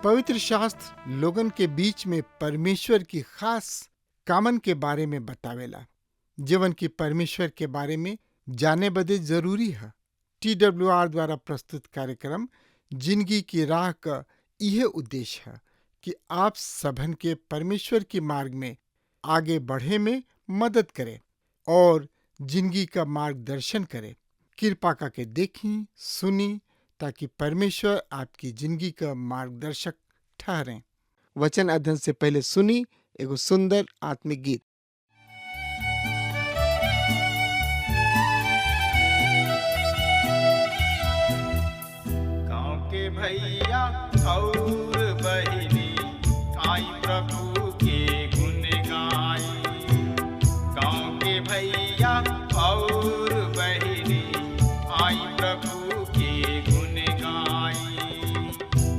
पवित्र शास्त्र लोगन के बीच में परमेश्वर की खास कामन के बारे में बतावेला, जीवन की परमेश्वर के बारे में जाने बदे जरूरी है। TWR द्वारा प्रस्तुत कार्यक्रम जिंदगी की राह का यह उद्देश्य है कि आप सबन के परमेश्वर के मार्ग में आगे बढ़े में मदद करे और जिंदगी का मार्गदर्शन करे। कृपा करके देखी सुनी ताकि परमेश्वर आपकी जिंदगी का मार्गदर्शक ठहरें। वचन अध्ययन से पहले सुनी एगो सुंदर आत्मिक गीत। गाँव के भैया और बहिनी आई प्रभु के गुण गाई। गाँव के भैया और बहिनी आई प्रभु के गुण गाई।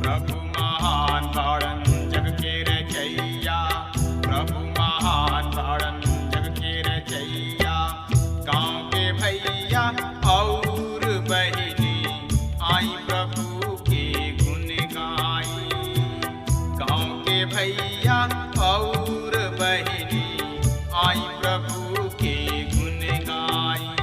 प्रभु महान बाड़न जग के रचैया, प्रभु महान बाड़न जग के रचैया। गाँव के भैया और बहिनी आई प्रभु के गुण गाई। गाँव के भैया और बहिनी आई प्रभु के गुण गाई।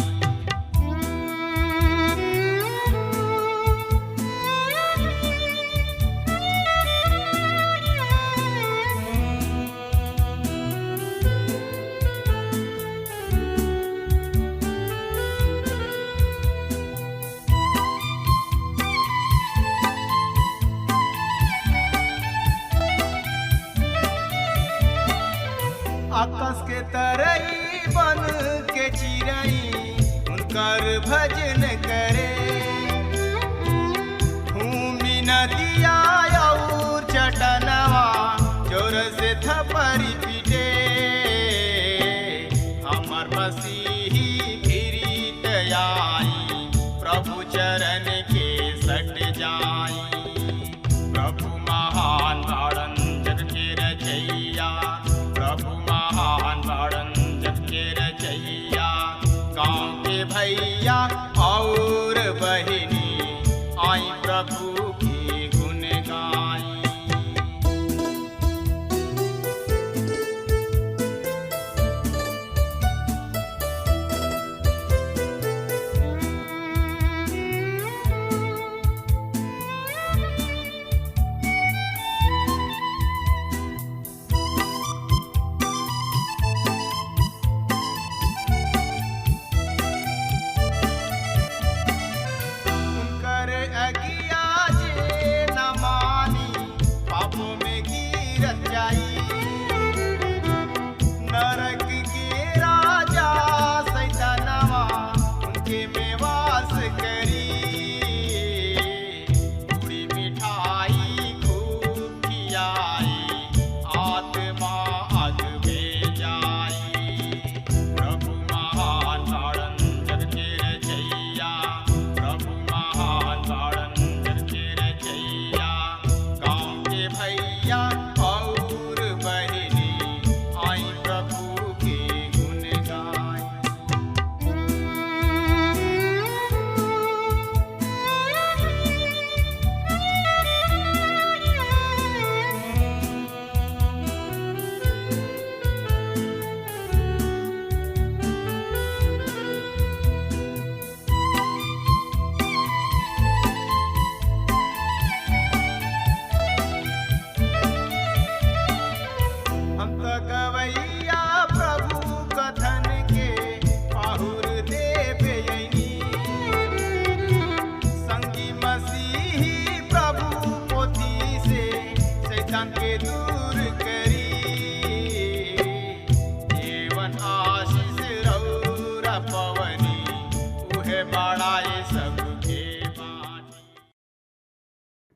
आकाश के तरई बन के चिरई उनकर भजन करे। भूमि नदिया और चटनवा जोर से थपरी पीटे। हमर मसीही फिरीत आई, प्रभु चरण के सट जाई। प्रभु महान बाड़न जग के रचैया, प्रभु महान बाड़न जग के रचैया। गाँव के भैया और बहिनी आई प्रभु के गुण गाई।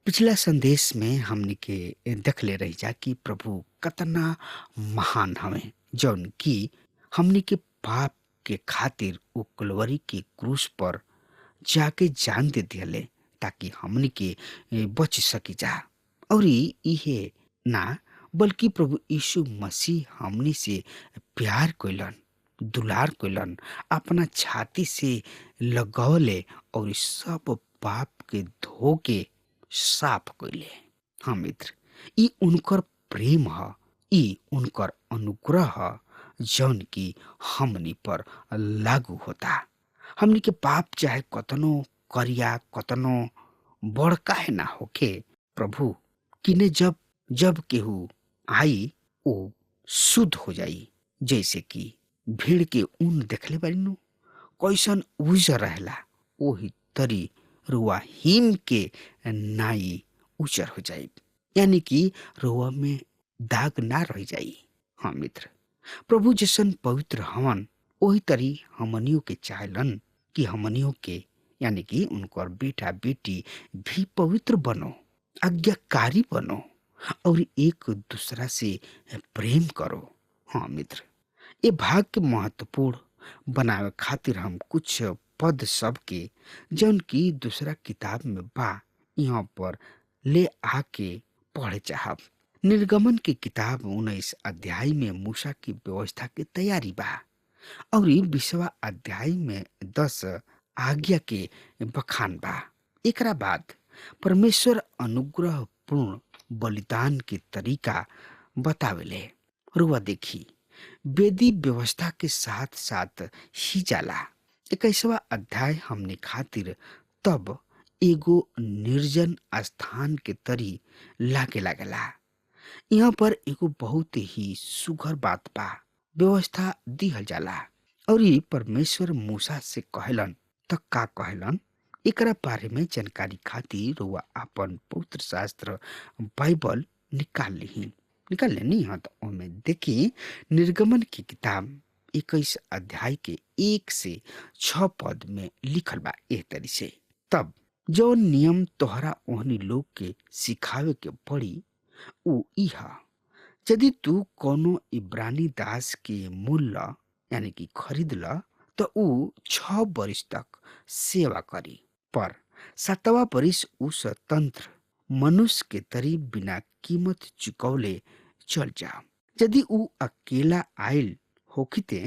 पिछला संदेश में हमने के देखले रही जा कि प्रभु कतना महान हवे, जौन की हमने के पाप के खातिर वो कलवरी के क्रूस पर जाके जान दे दिले, ताकि हमने के बच सकी जा। और इहे ना, बल्कि प्रभु यीशु मसीह हमने से प्यार कइलन, दुलार कइलन, अपना छाती से लगौले और इस सब पाप के धो के साफ कइले। हाँ मित्र, ई उनकर प्रेम ह, ई उनकर अनुग्रह ह, जौन की हमनी पर लागू होता। हमनी के पाप चाहे कतनो करिया, कतनो बड़ काहे ना होके, प्रभु किने जब जब केहू आई ओ शुद्ध हो जाई। जैसे कि भीड़ के ऊन देखले बानी नु, कैसन उजर रहेला, ओही तरी रुआ हिम के नाई उजर हो जाई, यानी कि रुआ में दाग ना रह जाई। हाँ मित्र, प्रभु जैसन पवित्र हवन ओही तरी हमनियों के चाहलन कि हमनियों के, यानी कि उनकर बेटा बेटी भी पवित्र बनो, आज्ञाकारी बनो और एक दूसरा से प्रेम करो। हाँ मित्र, ये भाग के महत्वपूर्ण बनावे खातिर हम कुछ पद सब के, जौन की दूसरा किताब में बा, यहाँ पर ले आके पढ़े चाहब। निर्गमन की किताब 19 अध्याय में मूसा की व्यवस्था की तैयारी बा, और 20वां अध्याय में 10 आज्ञा के बखान बा। एकरा बाद परमेश्वर अनुग्रह पूर्ण बलिदान के तरीका बतावेले। रुआ देखी, वेदी व्यवस्था के साथ साथ ही जाला। 21वां अध्याय हमने खातिर तब एगो निर्जन स्थान के तरी लागे लागला। यहाँ पर एगो बहुत ही सुघर बात बा, व्यवस्था दिहल जाला। और ये परमेश्वर मूसा से कहलन, तक का कहलन, एकरा बारे में जानकारी खातिर रुआ अपन पवित्र शास्त्र बाइबल निकाल लेनी है। तो ओमे देखी, निर्गमन की किताब 21 अध्याय के 1 से 6 पद में लिखल बा एह तरी से, तब जो नियम तोहरा ओहनी लोग के सिखावे के पड़ी उ इहा, यदि तू कोनो इब्रानी दास के मूल्य यानी कि खरीद ल, तो उ 6 बरिस तक सेवा करी, पर 7वां बरिस उ स्वतंत्र मनुष्य के तरी बिना कीमत चुकौले चल जा। यदि उ अकेला आयल होखिते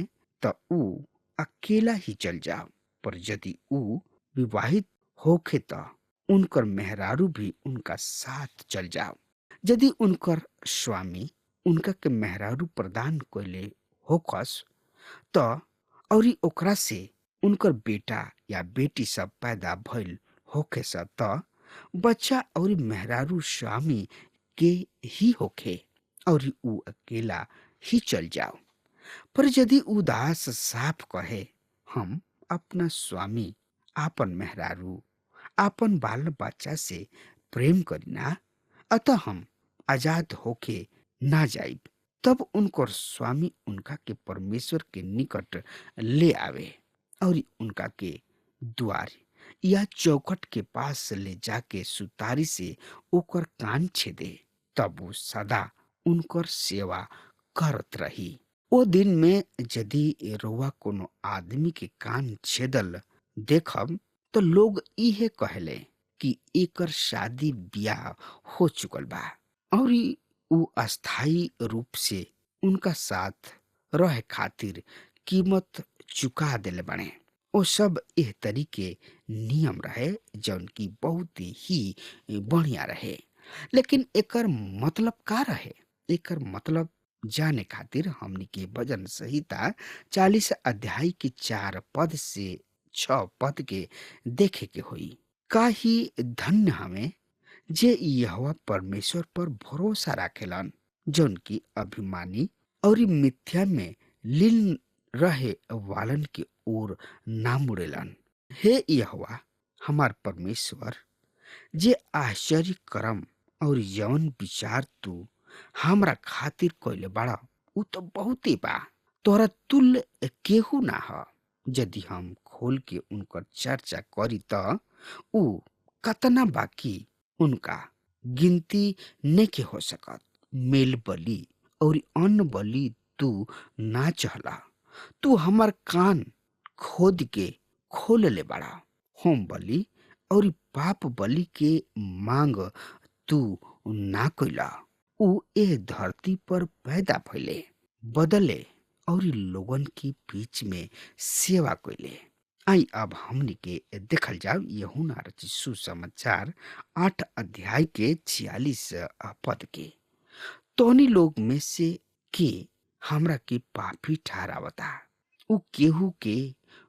तो उ अकेला ही चल जा, पर यदि उ विवाहित होखे तो उनकर मेहरारू भी उनका साथ चल जाओ। यदि उनकर स्वामी उनका के मेहरारू प्रदान कइले होकस तो, और ओकरा से उनकर बेटा या बेटी सब पैदा भइल होखे स त, बच्चा और मेहरारू स्वामी के ही होखे और उ अकेला ही चल जाओ। पर यदि उ दास साफ कहे, हम अपना स्वामी, आपन मेहरारू, आपन बाल बच्चा से प्रेम करीना, अतः हम आजाद होके ना जाइब, तब उनकर स्वामी उनका के परमेश्वर के निकट ले आवे और उनका के द्वार या चौखट के पास ले जाके सुतारी से ओकर कान छेदे, तब वो सदा उनकर सेवा करत रही। ओ दिन में यदि रोवा कोनो आदमी के कान छेदल देखब, तो लोग इहे कहले कि एकर शादी ब्याह हो चुकल बा और उ अस्थाई रूप से उनका साथ रहे खातिर कीमत चुका देले बने। ओ सब एह तरीके नियम रहे जौन की बहुत ही बढ़िया रहे। लेकिन एकर मतलब का रहे? एकर मतलब जाने खातिर हमनी के भजन संहिता 40 अध्याय के 4 पद से 6 पद के देखे के होई। का ही धन्य हमें जे यहोवा परमेश्वर पर भरोसा राखेलन, जौन की अभिमानी और मिथ्या में लीन रहे वालन के ओर ना मुड़ेलन। हे यहोवा हमार परमेश्वर, जे आश्चर्य करम और यौन विचार तू हमरा खातिर कइले बाड़ा, उ तो बहुते बा, तोरा तुल्य केहू ना ह। यदि हम खोल के उनकर चर्चा करी त उ कतना बाकी उनका गिनती नहीं हो सकत। मेल बलि और अन्न बलि तू ना चहला, तू हमार कान खोद के खोल ले बड़ा। होम बलि और पाप बलि के मांग तू ना कइला। ऊ ए धरती पर पैदा भइले, बदले और लोगन के बीच में सेवा कइले। आई अब हमनी के देखल जाओ यूहन्ना रचित सुसमाचार 8 अध्याय के 46 पद के। तोनी लोग में से के हमरा के पापी ठहरावता। ऊ केहू के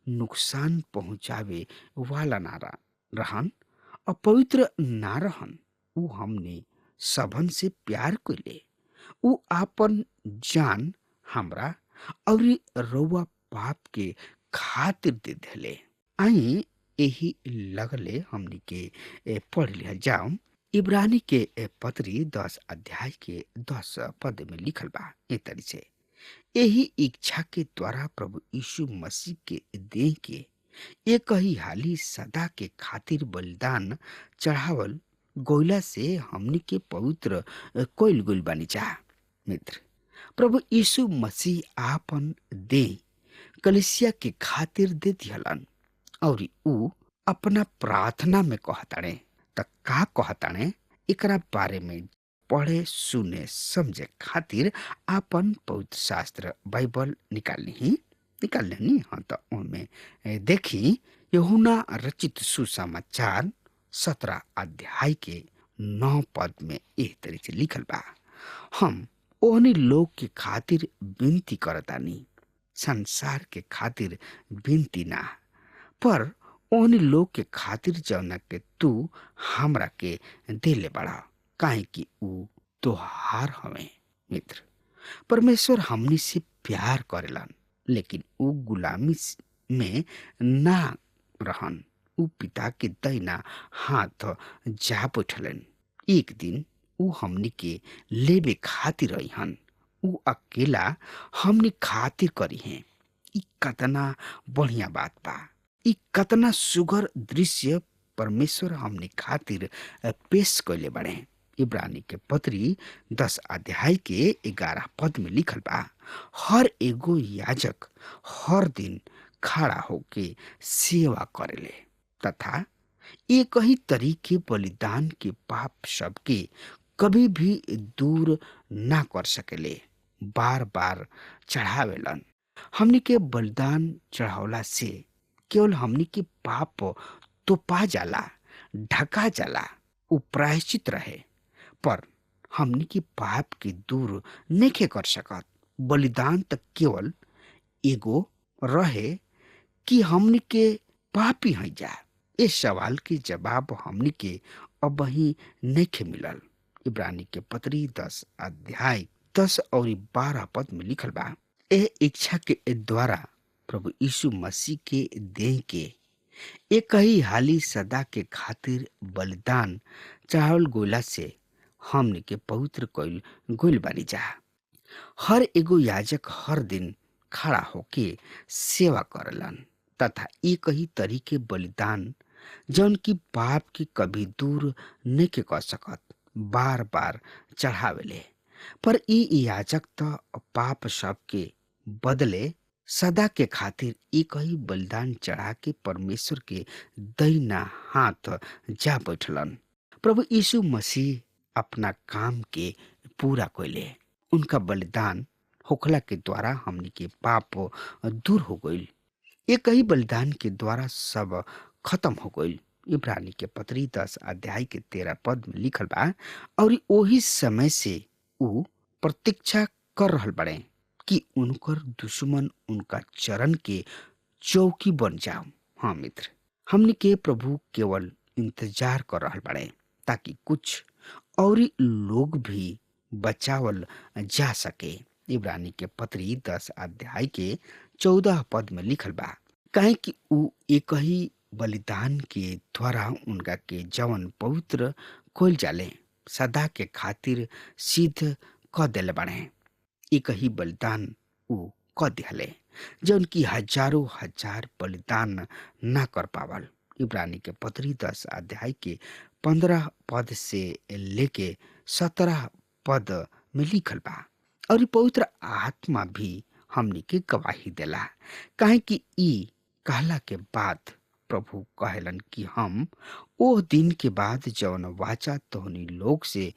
नुकसान पहुंचावे वाला ना रहन, अपवित्र ना रहन। ऊ हमने सबन से प्यार कइले। ऊ आपन जान हमरा और रउआ पाप के खातिर दे देले। आई यही लगले हमनी के पढ़ लिया जाओ। इब्रानी के पत्री 10 अध्याय के 10 पद में लिखल बा ए तरी से, यही इच्छा के द्वारा प्रभु यीशु मसीह के देह के एक ही हाली सदा के खातिर बलिदान चढ़ावल गोइला से हमनी के पवित्र कोइल गोइल बानी जा। मित्र, प्रभु यीशु मसीह आपन देह कलिसिया के खातिर दे दिहलन और ऊ अपना प्रार्थना में कहताणे। त का कहताणे एकरा बारे में पढ़े सुने समझे खातिर आपन पवित्र शास्त्र बाइबल निकाल ली। हाँ, तो उनमें देखी यूहन्ना रचित सुसमाचार 17 अध्याय के 9 पद में एह तरी से लिखल बा, हम ओहनी लोग के खातिर विनती करतानी, संसार के खातिर विनती ना, पर ओहनी लोग के खातिर जौना के तू हमरा के देले बड़ा, काहे कि ऊ तोहार हवे। मित्र, परमेश्वर हमनी से प्यार करेलन, लेकिन ऊ गुलामी में ना रहन। ऊ पिता के दैना हाथ जा बैठलन। एक दिन ऊ हमनी के लेबे खातिर रहिहन। ऊ अकेला हमनी खातिर करी हैं। ई कतना बढ़िया बात बा। ई कतना सुगर दृश्य परमेश्वर हमनी खातिर पेश कैले बड़े। इब्रानी के पत्री 10 अध्याय के 11 पद में लिखल बा, हर एगो याजक हर दिन खड़ा होके सेवा करेले तथा एक ही तरीके बलिदान के पाप सबके कभी भी दूर ना कर सकेले, बार बार चढ़ावेलन। हमनी के बलिदान चढ़ावला से केवल हमनी के पाप तो पा जाला, ढका जाला, उ प्रायश्चित रहे, पर हमनी के पाप के दूर नहीं कर सकत। बलिदान तक केवल एगो रहे कि हमनी के पापी हैं जा। इस सवाल के जवाब हमनी के अब ही नहीं मिलल। इब्रानी के पत्री 10 अध्याय 10 और 12 पद में लिखल बा, एह इच्छा के द्वारा प्रभु यीशु मसीह के देह के एक ही हाली सदा के खातिर बलिदान चढ़ावल गोइला से हमने के पवित्र कइल गोइल बानी जा। हर एगो याजक हर दिन खड़ा होके सेवा करलन तथा एक ही तरीके बलिदान जौन की पाप की कभी दूर नहीं के कर सकत, बार बार चढ़ावेले। पर ई याजक तो पाप सब के बदले सदा के खातिर एक ही बलिदान चढ़ा के परमेश्वर के दैना हाथ जा बैठलन। प्रभु यीशु मसीह अपना काम के पूरा कइले। उनका बलिदान होखला के द्वारा हमनी के पाप दूर हो गइल। एक ही बलिदान के द्वारा सब खत्म हो गइल। इब्रानी के पत्री 10 अध्याय के 13 पद में लिखल बा, और ओही समय से ऊ प्रतीक्षा कर रहल बड़े कि उनकर दुश्मन उनका चरण के चौकी बन जाओ। हाँ मित्र, हमनी के प्रभु केवल इंतजार कर रहल बड़े ताकि कुछ और लोग भी बचावल जा सके। इब्रानी के पत्री 10 अध्याय के 14 पद में लिखल बा, काहे कि ऊ एक ही बलिदान के द्वारा उनका के जवन पवित्र कोइल जाले सदा के खातिर सिद्ध क देले बने। एक ही बलिदान ऊ क दिहले जौन की हजारों हजार बलिदान ना कर पावल। इब्रानी के पत्री 10 अध्याय के 15 पद से लेके 17 पद में लिखल बा। और पवित्र आत्मा भी हमनी के गवाही देला, काहे कि ई कहला के बाद प्रभु कहलन कि हम ओ दिन के बाद जौन वाचा तोहनी लोग से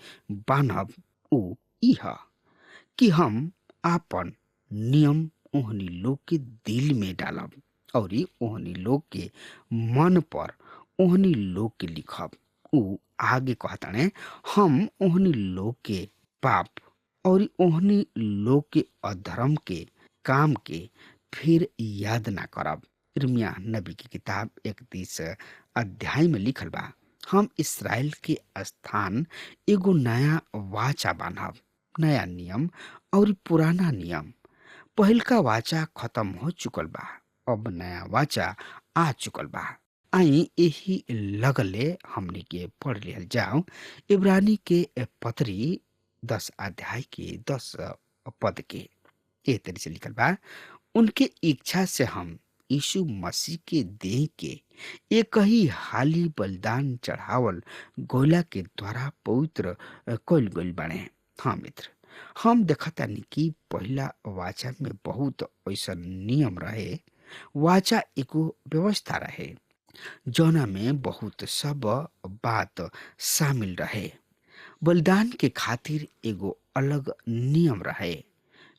बान्हब ऊ ई ह कि हम आपन नियम ओहनी लोग के दिल में डालब और ओहनी लोग के मन पर ओहनी लोग के लिखब। ऊ आगे कहताने, हम ओहनी लोग के पाप और ओहनी लोग के अधर्म के काम के फिर याद ना करब। इर्मिया नबी की किताब 31 अध्याय में लिखल बा, हम इसराइल के स्थान एगो नया वाचा बांधब, नया नियम और पुराना नियम। पहिलका वाचा खत्म हो चुकल बा, अब नया वाचा आ चुकल बा। आई यही लगले हमने के पढ़ लिहल जाओ इब्रानी के पत्री 10 अध्याय के 10 पद के। ए तरी से लिखल बा, उनके इच्छा से हम यीशु मसीह के देह के एक ही हाली बलिदान चढ़ावल गोला के द्वारा पवित्र कइल गइल बाणे। हाँ मित्र, हम देखतानी कि पहला वाचा में बहुत ऐसा नियम रहे। वाचा एगो व्यवस्था रहे जौना में बहुत सब बात शामिल रहे। बलिदान के खातिर एगो अलग नियम रहे,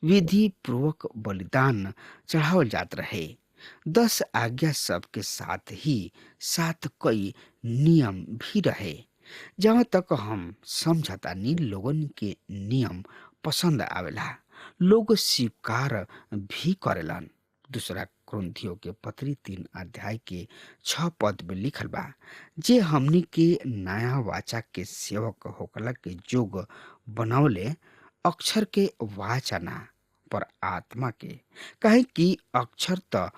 विधि पूर्वक बलिदान चढ़ावल जात रहे। 10 आज्ञा सब के साथ ही साथ कई नियम भी रहे। जहाँ तक हम समझतानी लोगन के नियम पसंद आवेला, लोग स्वीकार भी करेलन। दूसरा कुरिन्थियों के पत्री 3 अध्याय के 6 पद में लिखल बा, जे हमनी के नया वाचा के सेवक होकला के जोग बनौले, अक्षर के वाचा ना पर आत्मा के, काहे कि अक्षर त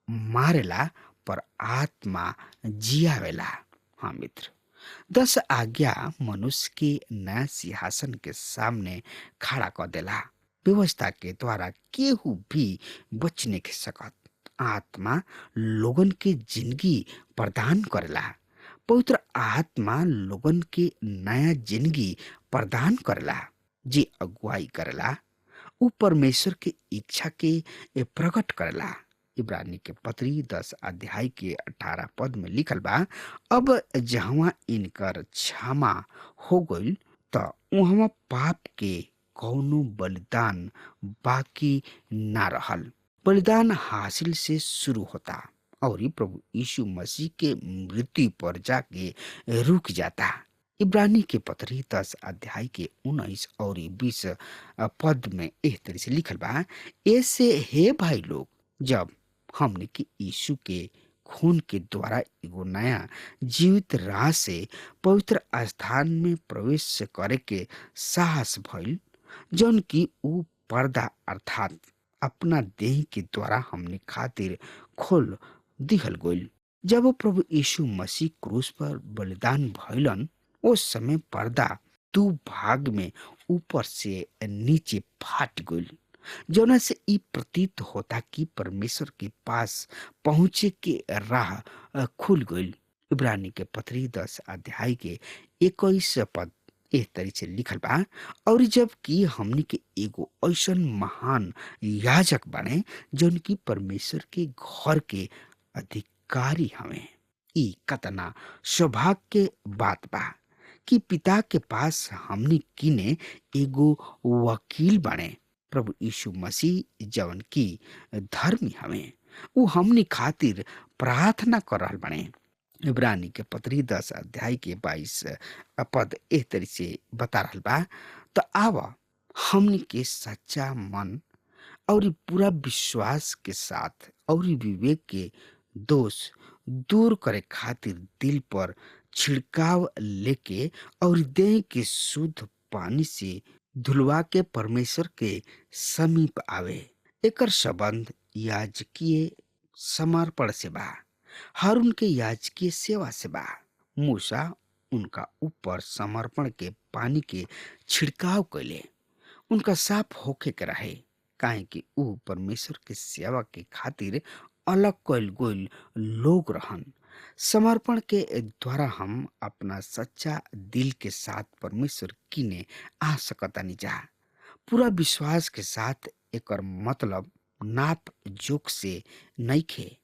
मारेला पर आत्मा जियावेला। हाँ मित्र, 10 आज्ञा मनुष्य के नया सिंहासन के सामने खड़ा कर देला। व्यवस्था के द्वारा केहू भी बच नहीं के सकत। आत्मा लोगन के जिंदगी प्रदान करेला। पवित्र आत्मा लोगन के नया जिंदगी प्रदान करेला, जे अगुवाई करेला उ परमेश्वर के इच्छा के प्रकट करेला। इब्रानी के पत्री 10 अध्याय के 18 पद में लिखल बा, अब जहाँ इनकर क्षमा हो गइल त उहवा पाप के कौनो बलिदान बाकी ना रहल। बलिदान हासिल से शुरू होता और प्रभु यीशु मसीह के मृत्यु पर जाके रुक जाता। इब्रानी के पत्री 10 अध्याय के 19 और 20 पद में एह तरह से लिखल बा, ऐसे हे भाई लोग, जब हमने के यीशु के खून के द्वारा एगो नया जीवित राह से पवित्र स्थान में प्रवेश करे के साहस भइल, जौन की ऊ पर्दा अर्थात अपना देह के द्वारा हमने खातिर खोल दिहल गइल। जब प्रभु यीशु मसीह क्रूस पर बलिदान भइलन, उस समय पर्दा 2 भाग में ऊपर से नीचे फाट गइल, जौना से ई प्रतीत होता कि परमेश्वर के पास पहुंचे के राह खुल गइल। इब्रानी के पत्री 10 अध्याय के 21 पद एह तरी से लिखल बा, और जब कि हमनी के एगो ऐसन महान याजक बने जौन की परमेश्वर के घर के अधिकारी हवे। ई कतना सौभाग्य के बात बा कि पिता के पास हमनी किने एगो वकील बने, प्रभु यीशु मसीह जवन की धर्मी हवे। ऊ हमनी खातिर प्रार्थना कर रहल बने। इब्रानी के पत्री 10 अध्याय के 22 पद एह तरी से बता रहल बा, तो आवा हमनी के सच्चा मन और पूरा विश्वास के साथ और विवेक के दोष दूर करे खातिर दिल पर छिड़काव लेके और देह के शुद्ध पानी से धुलवा के परमेश्वर के समीप आवे। एकर संबंध याजकीय समर्पण से बा, हारून के याजकीय सेवा से बा। मूसा उनका ऊपर समर्पण के पानी के छिड़काव कैले, उनका साफ होके के रहे, काहे कि ऊ परमेश्वर के सेवा के खातिर अलग कइल गइल लोग रहन। समर्पण के द्वारा हम अपना सच्चा दिल के साथ परमेश्वर किने आ सकतानी जा। पूरा विश्वास के साथ एकर मतलब नाप जोक से नइखे,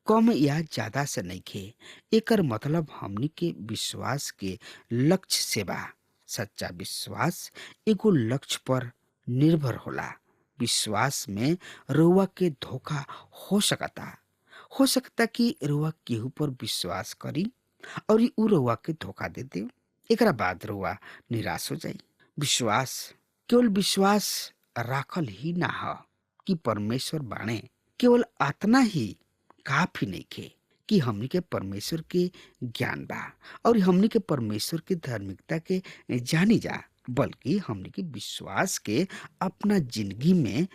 कम या ज्यादा से नइखे। एकर मतलब हमनी के विश्वास के लक्ष्य से बा। सच्चा विश्वास एगो लक्ष्य पर निर्भर होला। विश्वास में रउआ के धोखा हो सकता कि रउआ केहू पर विश्वास करी और उ रउआ के धोखा दे दे। एकरा बाद रउआ निराश हो जाई। विश्वास केवल विश्वास राखल ही ना ह कि परमेश्वर बाणे, केवल आतना ही काफी नइखे कि हमनी के परमेश्वर के ज्ञान बा और हमनी के परमेश्वर के धार्मिकता के जानी जा, बल्कि हमनी के विश्वास के अपना जिंदगी में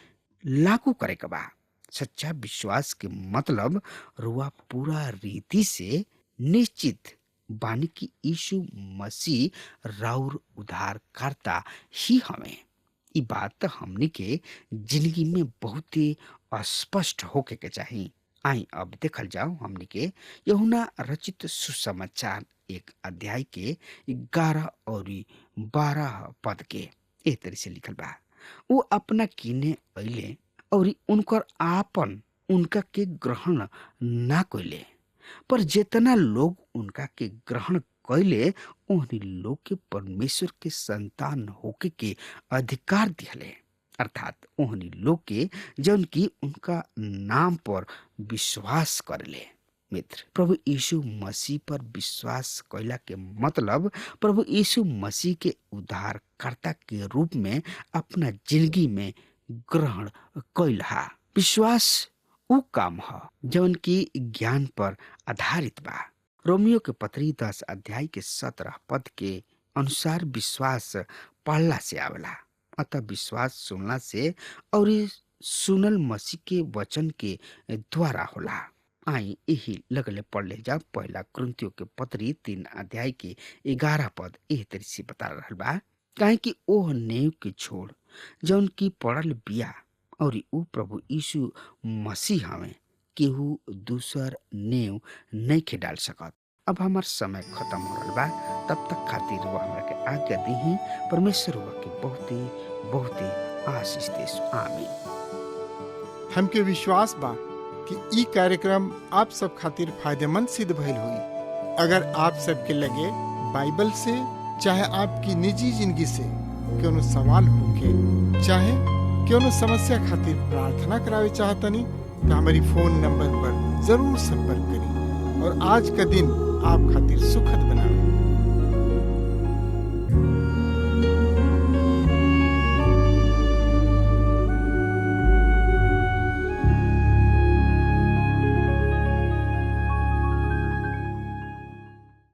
लागू करे के बा। सच्चा विश्वास के मतलब रुआ पूरा रीति से निश्चित बानी कि यीशु मसीह राउर उद्धारकर्ता ही हमें। ई बात हमनी के जिंदगी में बहुत ही स्पष्ट होके के चाहिए। आई अब देखल जाओ हमनी के यूहन्ना रचित सुसमाचार 1 अध्याय के 11 और 12 पद के एह तरह से लिखल बा। वो अपना किने अइले और उनकर आपन उनका के ग्रहण ना कइले, पर जितना लोग उनका के ग्रहण कइले उन्हीं लोग के परमेश्वर के संतान होके के अधिकार दिहले, अर्थात उन्हीं लोग के जौन की उनका नाम पर विश्वास करले। मित्र, प्रभु यीशु मसीह पर विश्वास कइला के मतलब प्रभु यीशु मसीह के उद्धारकर्ता के रूप में अपना जिंदगी में ग्रहण कइला। विश्वास उ काम ह जौन की ज्ञान पर आधारित बा। रोमियो के पत्री 10 अध्याय के 17 पद के अनुसार विश्वास पढ़ला से आवेला, अतः विश्वास सुनला से और सुनल मसीह के वचन के द्वारा होला। आई यही लगले पढ़ ले जा। पहला कुरिन्थियों के पत्री 3 अध्याय के 11 पद एह तरह से बता रहल बा, काहे कि ओह नेव के छोड़ जौन की पड़ल बिया और उ प्रभु यीशु मसीह हमें, केहू दूसर नेव नहीं के डाल सकत। अब हमार समय खत्म हो रहा बा, तब तक खातिर वो हमरा के आज्ञा दी। परमेश्वर हुआ के बहुत ही आशीष देस। आमीन। हमके विश्वास बा कि ई कार्यक्रम आप सब खातिर फायदेमंद सिद्ध भइल हुई। अगर आप सबके लगे बाइबल से चाहे आपकी निजी जिंदगी से कोनो सवाल होके चाहे कोनो समस्या खातिर प्रार्थना करावे चाहतनी तो हमारी फोन नंबर पर जरूर संपर्क करें और आज का दिन आप खातिर सुख